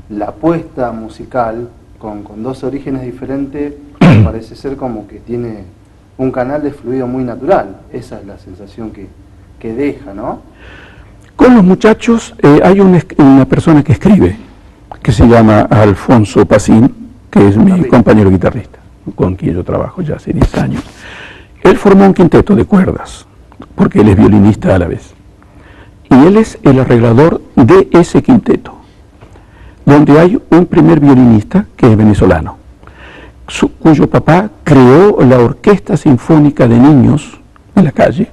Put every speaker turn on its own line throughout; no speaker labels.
la apuesta musical con dos orígenes diferentes parece ser como que tiene un canal de fluido muy natural. Esa es la sensación que deja, ¿no?
Con los muchachos hay una persona que escribe, que se llama Alfonso Pacín, que es mi compañero guitarrista, con quien yo trabajo ya hace 10 años. Él formó un quinteto de cuerdas, porque él es violinista a la vez. Y él es el arreglador de ese quinteto, donde hay un primer violinista que es venezolano, cuyo papá creó la Orquesta Sinfónica de Niños en la calle,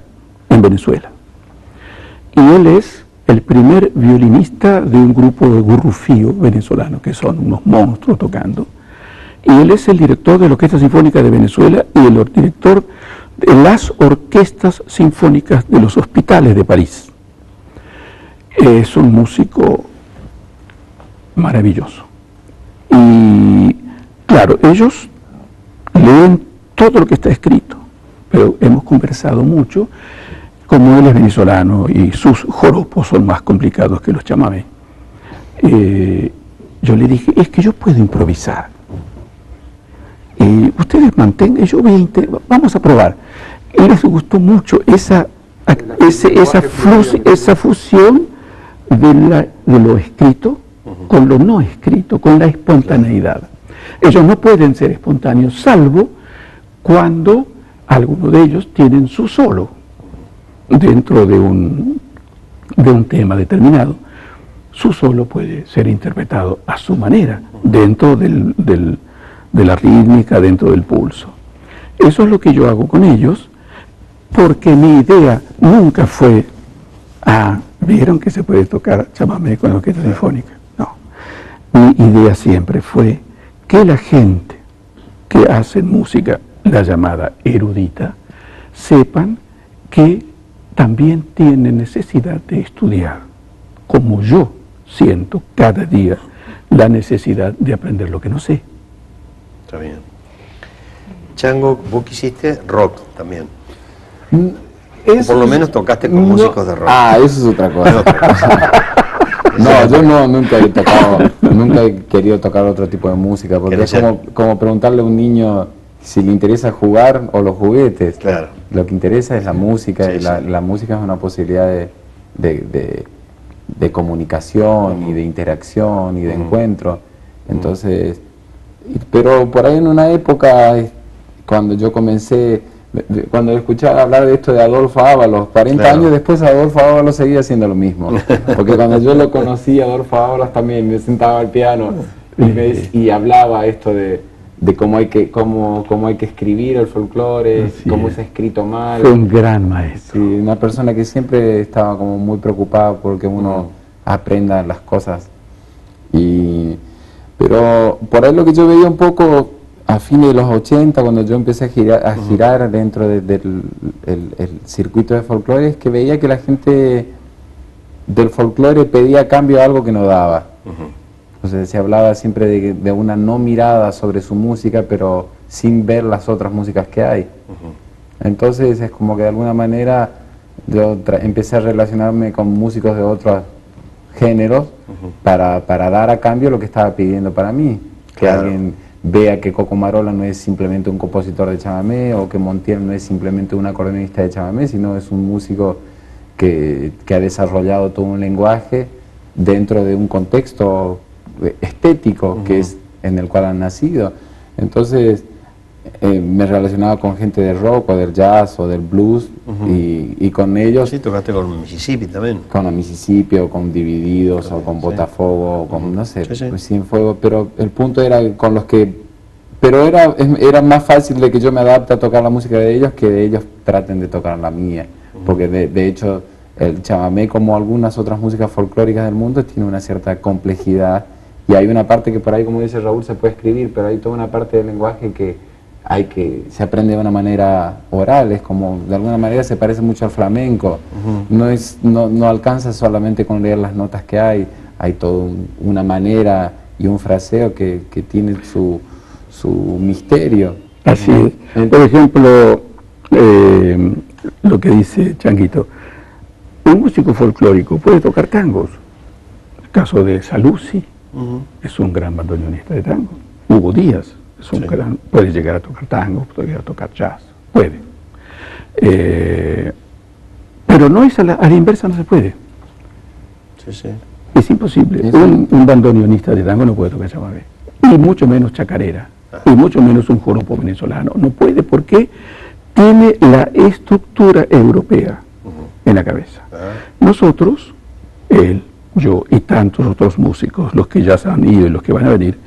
en Venezuela. Y él es el primer violinista de un grupo de gurrufío venezolano, que son unos monstruos tocando. Y él es el director de la Orquesta Sinfónica de Venezuela y el director de las orquestas sinfónicas de los hospitales de París. Es un músico maravilloso. Y claro, ellos leen todo lo que está escrito, pero hemos conversado mucho. Como él es venezolano y sus joropos son más complicados que los chamamé, yo le dije, es que yo puedo improvisar. Ustedes mantengan, vamos a probar. Y les gustó mucho esa fusión de lo escrito con lo no escrito, con la espontaneidad. Ellos no pueden ser espontáneos, salvo cuando algunos de ellos tienen su solo dentro de un tema determinado. Su solo puede ser interpretado a su manera, dentro de la rítmica, dentro del pulso. Eso es lo que yo hago con ellos, porque mi idea nunca fue, ¿vieron que se puede tocar chamamé con la orquesta sinfónica? No. Mi idea siempre fue que la gente que hace música, la llamada erudita, sepan que también tienen necesidad de estudiar, como yo siento cada día la necesidad de aprender lo que no sé.
Está bien. Chango, vos quisiste rock también. Por lo menos tocaste con músicos de rock.
Eso es otra cosa. No, yo nunca he querido tocar otro tipo de música, porque es como preguntarle a un niño si le interesa jugar o los juguetes.
Claro.
Lo que interesa es la música, y la música es una posibilidad de comunicación y de interacción y de encuentro. Entonces, pero por ahí en una época, cuando yo comencé, cuando escuchaba hablar de esto de Adolfo Ábalos, 40 años después Adolfo Ábalos seguía haciendo lo mismo. Porque cuando yo lo conocí, Adolfo Ábalos también me sentaba al piano y hablaba esto de cómo hay que escribir el folclore, cómo se ha escrito mal.
Fue un gran maestro.
Sí, una persona que siempre estaba como muy preocupada porque uno aprenda las cosas. Pero por ahí lo que yo veía un poco a fines de los 80, cuando yo empecé a girar dentro del circuito de folclore, es que veía que la gente del folclore pedía a cambio algo que no daba. Entonces se hablaba siempre de una no mirada sobre su música, pero sin ver las otras músicas que hay. Entonces es como que de alguna manera yo empecé a relacionarme con músicos de otros géneros para dar a cambio lo que estaba pidiendo para mí. Que alguien vea que Coco Marola no es simplemente un compositor de chamamé, o que Montiel no es simplemente un acordeonista de chamamé, sino es un músico que ha desarrollado todo un lenguaje dentro de un contexto estético que es en el cual han nacido. Entonces me relacionaba con gente del rock o del jazz o del blues y con ellos.
Sí, tocaste con Mississippi también.
Con Mississippi o con Divididos o con Botafogo o con, no sé, Cienfuegos, pero el punto era con los que... Pero era más fácil de que yo me adapte a tocar la música de ellos que de ellos traten de tocar la mía, porque de hecho el chamamé, como algunas otras músicas folclóricas del mundo, tiene una cierta complejidad, y hay una parte que por ahí, como dice Raúl, se puede escribir, pero hay toda una parte del lenguaje que se aprende de una manera oral, es como, de alguna manera se parece mucho al flamenco. No alcanza solamente con leer las notas que hay toda una manera y un fraseo que tiene su misterio.
Así es. Por ejemplo, lo que dice Changuito, un músico folclórico puede tocar tangos. El caso de Saluzzi, es un gran bandoneonista de tango. Hugo Díaz es un gran, puede llegar a tocar tango, puede llegar a tocar jazz, puede. Pero no es a la inversa, no se puede. Es imposible. Un bandoneonista de tango no puede tocar chamamé, y mucho menos chacarera, y mucho menos un joropo venezolano. No puede, porque tiene la estructura europea en la cabeza. Nosotros, él, yo y tantos otros músicos, los que ya se han ido y los que van a venir,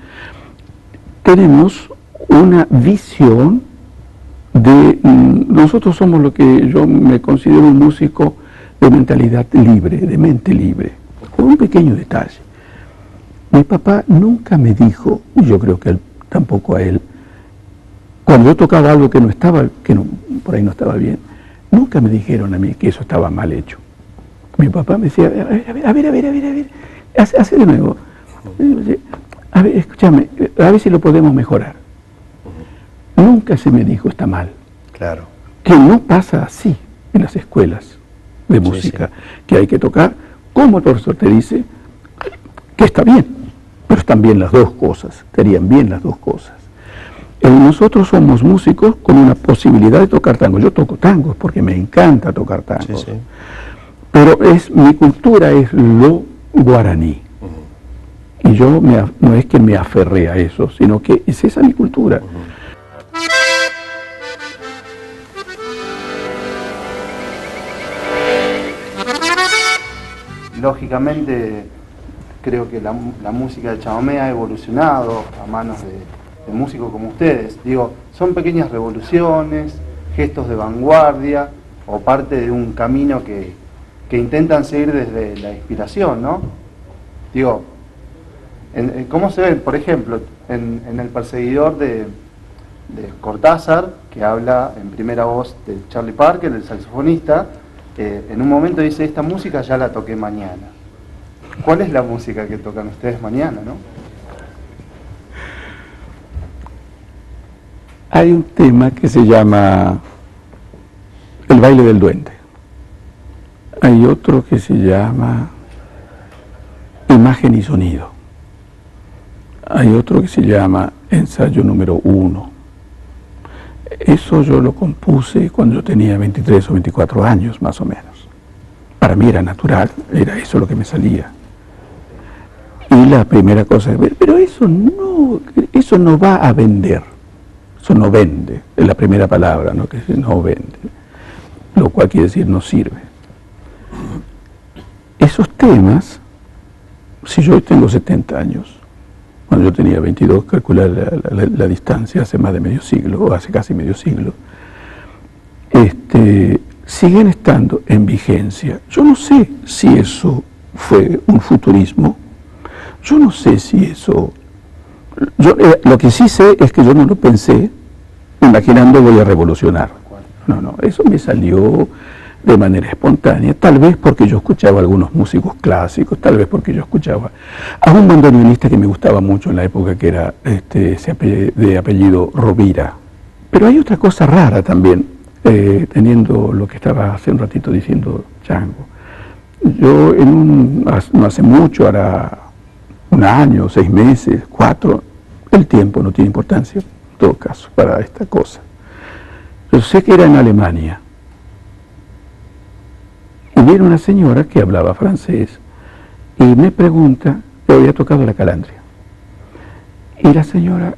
tenemos una visión de... nosotros somos lo que yo me considero un músico de mentalidad libre, de mente libre, con un pequeño detalle. Mi papá nunca me dijo, y yo creo que él, tampoco a él, cuando yo tocaba algo que no estaba, por ahí no estaba bien, nunca me dijeron a mí que eso estaba mal hecho. Mi papá me decía, a ver, hace de nuevo. A ver, escúchame, a ver si lo podemos mejorar. Nunca se me dijo está mal.
Claro.
Que no pasa así en las escuelas de música, que hay que tocar, como el profesor te dice, que está bien, pero están bien las dos cosas, estarían bien las dos cosas. Nosotros somos músicos con una posibilidad de tocar tango. Yo toco tangos porque me encanta tocar tangos. Pero mi cultura es lo guaraní. Y yo no es que me aferré a eso, sino que es esa mi cultura.
Lógicamente, creo que la música del chamamé ha evolucionado a manos de músicos como ustedes. Digo, son pequeñas revoluciones, gestos de vanguardia o parte de un camino que intentan seguir desde la inspiración, ¿no? Digo, ¿cómo se ve, por ejemplo, en El Perseguidor de Cortázar, que habla en primera voz de Charlie Parker, el saxofonista? En un momento dice, esta música ya la toqué mañana. ¿Cuál es la música que tocan ustedes mañana, no?
Hay un tema que se llama El baile del duende. Hay otro que se llama Imagen y sonido. Hay otro que se llama Ensayo número 1. Eso yo lo compuse cuando yo tenía 23 o 24 años, más o menos. Para mí era natural, era eso lo que me salía. Y la primera cosa es, pero eso no va a vender. Eso no vende, es la primera palabra, ¿no? Que no vende. Lo cual quiere decir no sirve. Esos temas, si yo hoy tengo 70 años, cuando yo tenía 22, calcular la distancia, hace más de medio siglo, o hace casi medio siglo, siguen estando en vigencia. Yo no sé si eso fue un futurismo, yo no sé si eso... lo que sí sé es que yo no lo pensé imaginando voy a revolucionar. No, eso me salió de manera espontánea, tal vez porque yo escuchaba a algunos músicos clásicos, tal vez porque yo escuchaba a un bandoneonista que me gustaba mucho en la época, que era de apellido Rovira. Pero hay otra cosa rara también, teniendo lo que estaba hace un ratito diciendo Chango. Yo no hace mucho, hará un año, 6 meses, 4, el tiempo no tiene importancia, en todo caso, para esta cosa. Yo sé que era en Alemania. Y viene una señora que hablaba francés y me pregunta, yo había tocado la calandria. Y la señora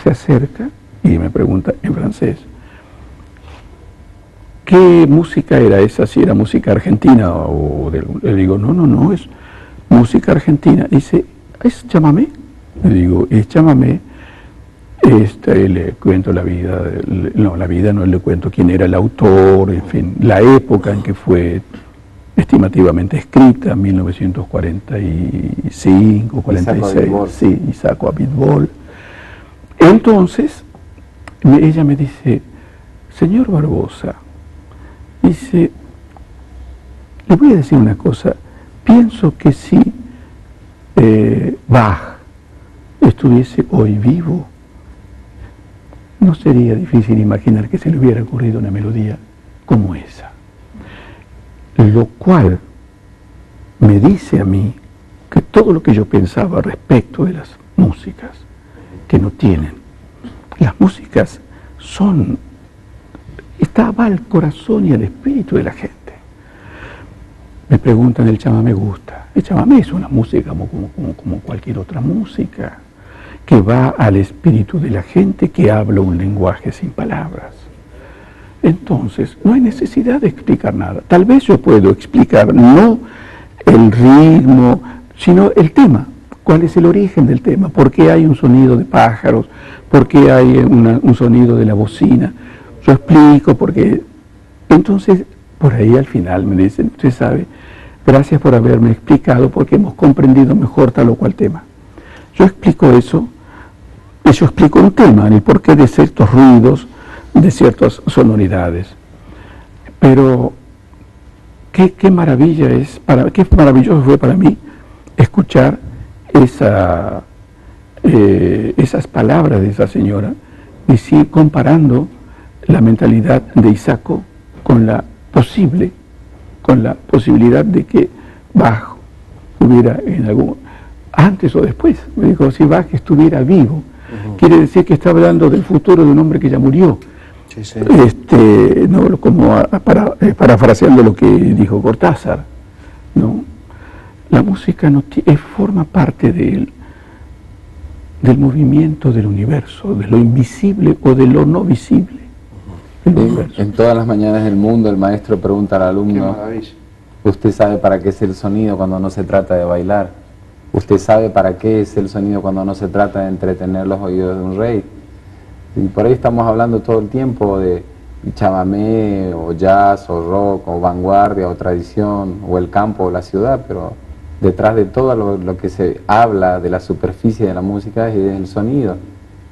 se acerca y me pregunta en francés, ¿qué música era esa? Si era música argentina o le digo, no, es música argentina. Dice, ¿es chamamé? Le digo, es chamamé. Le cuento la vida, no le cuento quién era el autor, en fin, la época en que fue estimativamente escrita, 1945, 46, sí, Isaac Abitbol. Entonces, ella me dice, señor Barbosa, dice, le voy a decir una cosa, pienso que si Bach estuviese hoy vivo, no sería difícil imaginar que se le hubiera ocurrido una melodía como esa. Lo cual me dice a mí que todo lo que yo pensaba respecto de las músicas que no tienen. Las músicas va al corazón y al espíritu de la gente. Me preguntan, el chamamé gusta. El chamamé es una música como cualquier otra música, que va al espíritu de la gente que habla un lenguaje sin palabras. Entonces, no hay necesidad de explicar nada. Tal vez yo puedo explicar no el ritmo, sino el tema. ¿Cuál es el origen del tema? ¿Por qué hay un sonido de pájaros? ¿Por qué hay un sonido de la bocina? Yo explico porque... Entonces, por ahí al final me dicen, usted sabe, gracias por haberme explicado porque hemos comprendido mejor tal o cual tema. Yo explico eso, y yo explico un tema, el porqué de ciertos ruidos, de ciertas sonoridades. Pero qué maravilla qué maravilloso fue para mí escuchar esas palabras de esa señora, comparando la mentalidad de Isaco con la posibilidad de que Bach hubiera antes o después, me dijo, si Bach estuviera vivo, quiere decir que está hablando del futuro de un hombre que ya murió.
Sí, sí.
No, como parafraseando lo que dijo Cortázar, ¿no? La música forma parte del movimiento del universo, de lo invisible o de lo no visible.
En todas las mañanas del mundo el maestro pregunta al alumno, ¿usted sabe para qué es el sonido cuando no se trata de bailar? ¿Usted sabe para qué es el sonido cuando no se trata de entretener los oídos de un rey? Y por ahí estamos hablando todo el tiempo de chamamé, o jazz, o rock, o vanguardia, o tradición, o el campo, o la ciudad, pero detrás de todo lo que se habla de la superficie de la música es el sonido,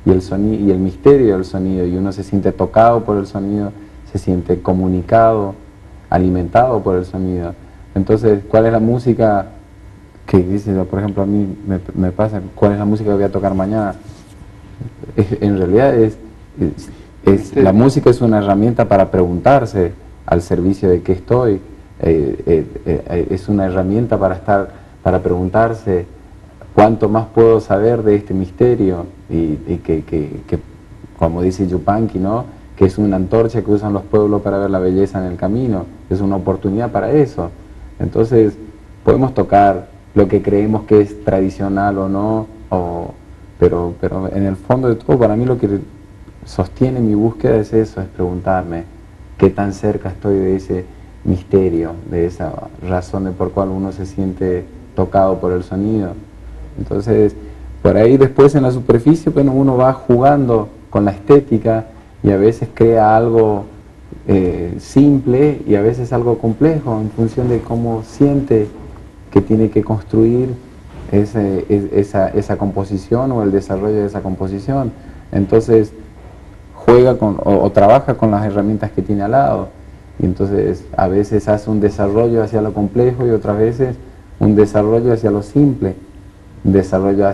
y el misterio del sonido, y uno se siente tocado por el sonido, se siente comunicado, alimentado por el sonido. Entonces, ¿cuál es la música que dice, por ejemplo, a mí me pasa, cuál es la música que voy a tocar mañana? En realidad la música es una herramienta para preguntarse al servicio de qué estoy, es una herramienta para preguntarse cuánto más puedo saber de este misterio y que como dice Yupanqui, ¿no? Que es una antorcha que usan los pueblos para ver la belleza en el camino, es una oportunidad para eso. Entonces podemos tocar lo que creemos que es tradicional o no, pero en el fondo de todo, para mí lo que sostiene mi búsqueda es eso, es preguntarme qué tan cerca estoy de ese misterio, de esa razón de por cual uno se siente tocado por el sonido. Entonces, por ahí después en la superficie, bueno, uno va jugando con la estética y a veces crea algo simple y a veces algo complejo en función de cómo siente que tiene que construir esa composición o el desarrollo de esa composición. Entonces juega o trabaja con las herramientas que tiene al lado, y entonces a veces hace un desarrollo hacia lo complejo y otras veces un desarrollo hacia lo simple, un desarrollo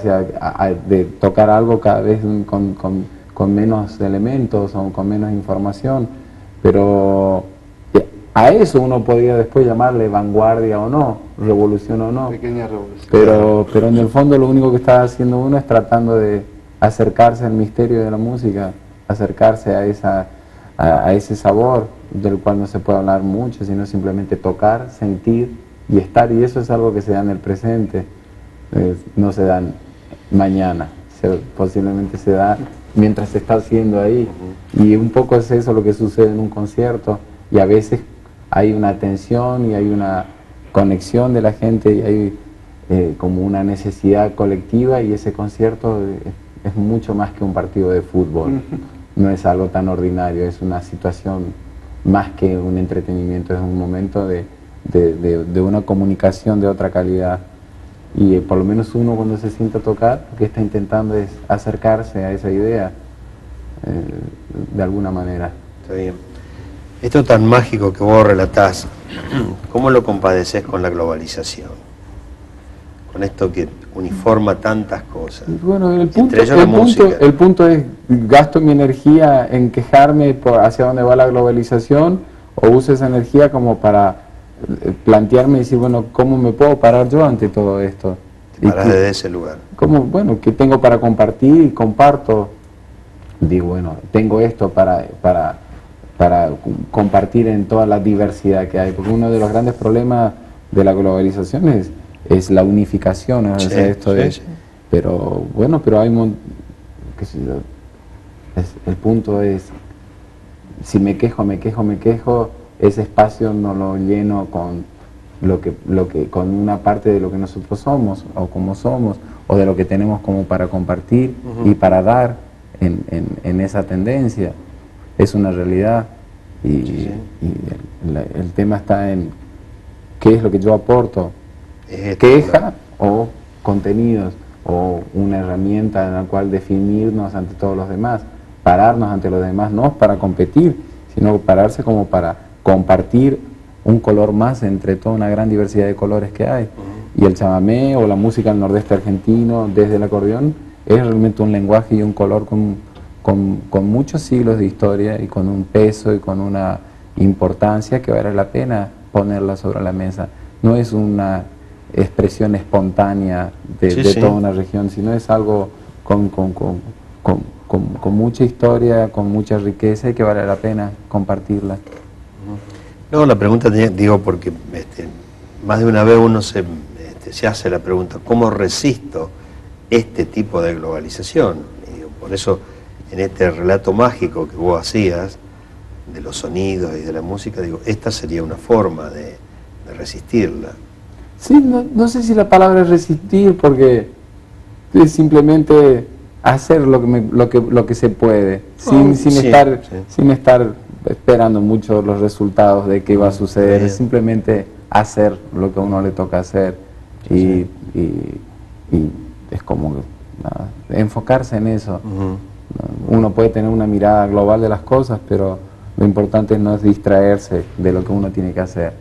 de tocar algo cada vez con menos elementos o con menos información, pero a eso uno podría después llamarle vanguardia o no, revolución o no.
Pequeña revolución.
Pero en el fondo lo único que está haciendo uno es tratando de acercarse al misterio de la música, acercarse a ese sabor del cual no se puede hablar mucho, sino simplemente tocar, sentir y estar, y eso es algo que se da en el presente, no se da mañana, posiblemente se da mientras se está haciendo ahí, y un poco es eso lo que sucede en un concierto, y a veces hay una atención y hay una conexión de la gente y hay como una necesidad colectiva, y ese concierto es mucho más que un partido de fútbol, no es algo tan ordinario, es una situación más que un entretenimiento, es un momento de una comunicación de otra calidad, y por lo menos uno cuando se sienta a tocar, lo que está intentando es acercarse a esa idea de alguna manera.
Está bien. Esto tan mágico que vos relatás, ¿cómo lo compadeces con la globalización? Con esto que uniforma tantas cosas.
Bueno, el punto es, ¿gasto mi energía en quejarme por hacia dónde va la globalización, o uso esa energía como para plantearme y decir, bueno, ¿cómo me puedo parar yo ante todo esto?
Para desde ese lugar.
Como, bueno, ¿qué tengo para compartir? Comparto. Digo, bueno, tengo esto para compartir en toda la diversidad que hay, porque uno de los grandes problemas de la globalización es la unificación, ¿no?
Sí,
O sea, esto
sí.
pero bueno, pero hay qué sé yo, el punto es, si me quejo, ese espacio no lo lleno con con una parte de lo que nosotros somos, o como somos, o de lo que tenemos como para compartir y para dar en esa tendencia. Es una realidad y el tema está en qué es lo que yo aporto, queja o contenidos, o una herramienta en la cual definirnos ante todos los demás, pararnos ante los demás, no para competir, sino pararse como para compartir un color más entre toda una gran diversidad de colores que hay. Y el chamamé o la música del nordeste argentino desde el acordeón es realmente un lenguaje y un color con muchos siglos de historia y con un peso y con una importancia que vale la pena ponerla sobre la mesa. No es una expresión espontánea de toda una región, sino es algo con mucha historia, con mucha riqueza y que vale la pena compartirla.
No, la pregunta digo porque más de una vez uno se hace la pregunta, ¿cómo resisto este tipo de globalización? Y digo, por eso en este relato mágico que vos hacías de los sonidos y de la música, digo, esta sería una forma de resistirla.
Sí, no sé si la palabra es resistir, porque es simplemente hacer lo que se puede, sin estar esperando mucho los resultados de qué va a suceder, es simplemente hacer lo que a uno le toca hacer y es como nada, enfocarse en eso. Uno puede tener una mirada global de las cosas, pero lo importante no es distraerse de lo que uno tiene que hacer.